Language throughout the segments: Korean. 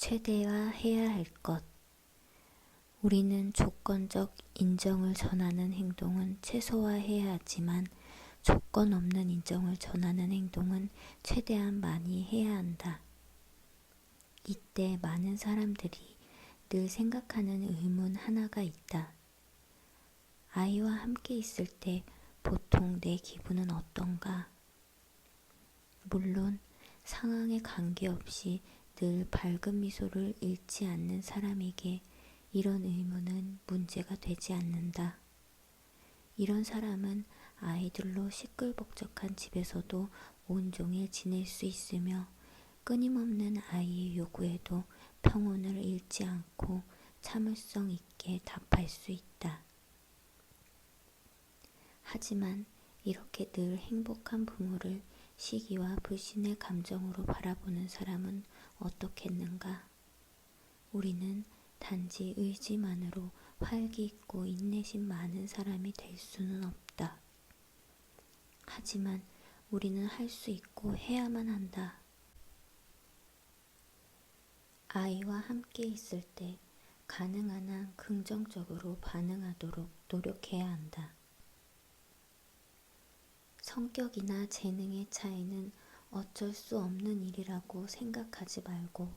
최대화해야 할 것. 우리는 조건적 인정을 전하는 행동은 최소화해야 하지만 조건 없는 인정을 전하는 행동은 최대한 많이 해야 한다. 이때 많은 사람들이 늘 생각하는 의문 하나가 있다. 아이와 함께 있을 때 보통 내 기분은 어떤가? 물론 상황에 관계없이 늘 밝은 미소를 잃지 않는 사람에게 이런 의문은 문제가 되지 않는다. 이런 사람은 아이들로 시끌벅적한 집에서도 온종일 지낼 수 있으며 끊임없는 아이의 요구에도 평온을 잃지 않고 참을성 있게 답할 수 있다. 하지만 이렇게 늘 행복한 부모를 시기와 불신의 감정으로 바라보는 사람은 어떻겠는가? 우리는 단지 의지만으로 활기 있고 인내심 많은 사람이 될 수는 없다. 하지만 우리는 할 수 있고 해야만 한다. 아이와 함께 있을 때 가능한 한 긍정적으로 반응하도록 노력해야 한다. 성격이나 재능의 차이는 어쩔 수 없는 일이라고 생각하지 말고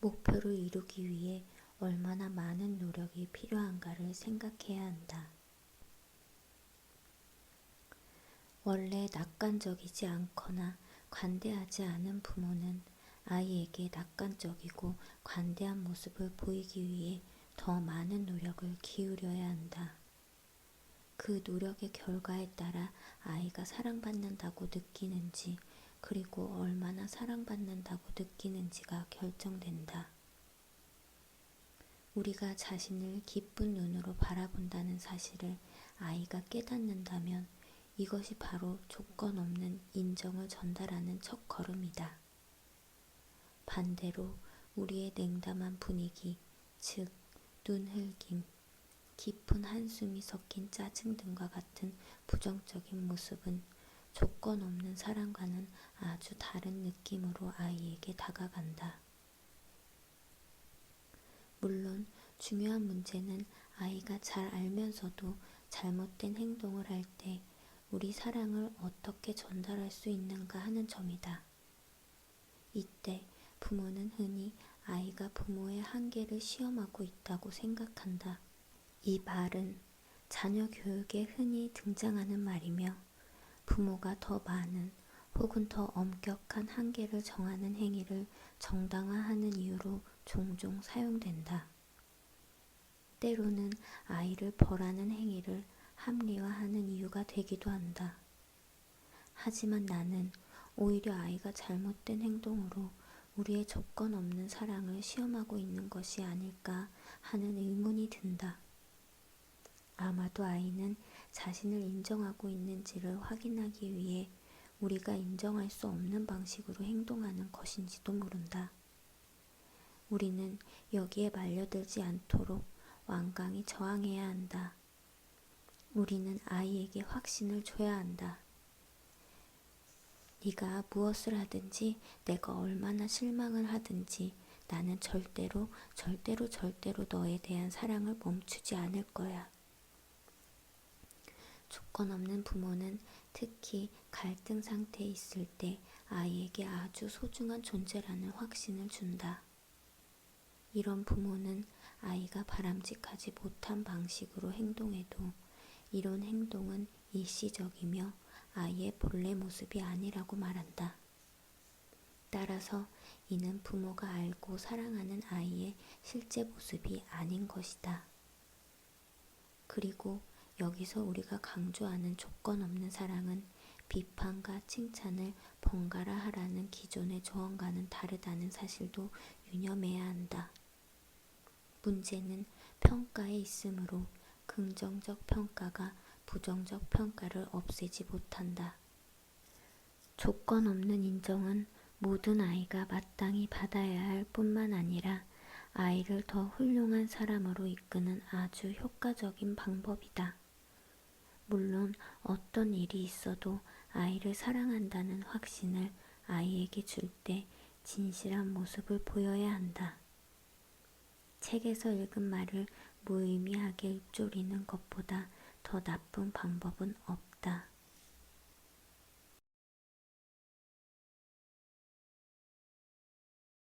목표를 이루기 위해 얼마나 많은 노력이 필요한가를 생각해야 한다. 원래 낙관적이지 않거나 관대하지 않은 부모는 아이에게 낙관적이고 관대한 모습을 보이기 위해 더 많은 노력을 기울여야 한다. 그 노력의 결과에 따라 아이가 사랑받는다고 느끼는지 그리고 얼마나 사랑받는다고 느끼는지가 결정된다. 우리가 자신을 기쁜 눈으로 바라본다는 사실을 아이가 깨닫는다면 이것이 바로 조건 없는 인정을 전달하는 첫걸음이다. 반대로 우리의 냉담한 분위기, 즉 눈흘김, 깊은 한숨이 섞인 짜증 등과 같은 부정적인 모습은 조건 없는 사랑과는 아주 다른 느낌으로 아이에게 다가간다. 물론 중요한 문제는 아이가 잘 알면서도 잘못된 행동을 할 때 우리 사랑을 어떻게 전달할 수 있는가 하는 점이다. 이때 부모는 흔히 아이가 부모의 한계를 시험하고 있다고 생각한다. 이 말은 자녀 교육에 흔히 등장하는 말이며 부모가 더 많은 혹은 더 엄격한 한계를 정하는 행위를 정당화하는 이유로 종종 사용된다. 때로는 아이를 벌하는 행위를 합리화하는 이유가 되기도 한다. 하지만 나는 오히려 아이가 잘못된 행동으로 우리의 조건 없는 사랑을 시험하고 있는 것이 아닐까 하는 의문이 든다. 아마도 아이는 자신을 인정하고 있는지를 확인하기 위해 우리가 인정할 수 없는 방식으로 행동하는 것인지도 모른다. 우리는 여기에 말려들지 않도록 완강히 저항해야 한다. 우리는 아이에게 확신을 줘야 한다. 네가 무엇을 하든지 내가 얼마나 실망을 하든지 나는 절대로 너에 대한 사랑을 멈추지 않을 거야. 조건 없는 부모는 특히 갈등 상태에 있을 때 아이에게 아주 소중한 존재라는 확신을 준다. 이런 부모는 아이가 바람직하지 못한 방식으로 행동해도 이런 행동은 일시적이며 아이의 본래 모습이 아니라고 말한다. 따라서 이는 부모가 알고 사랑하는 아이의 실제 모습이 아닌 것이다. 그리고 여기서 우리가 강조하는 조건 없는 사랑은 비판과 칭찬을 번갈아 하라는 기존의 조언과는 다르다는 사실도 유념해야 한다. 문제는 평가에 있으므로 긍정적 평가가 부정적 평가를 없애지 못한다. 조건 없는 인정은 모든 아이가 마땅히 받아야 할 뿐만 아니라 아이를 더 훌륭한 사람으로 이끄는 아주 효과적인 방법이다. 물론 어떤 일이 있어도 아이를 사랑한다는 확신을 아이에게 줄 때 진실한 모습을 보여야 한다. 책에서 읽은 말을 무의미하게 읊조리는 것보다 더 나쁜 방법은 없다.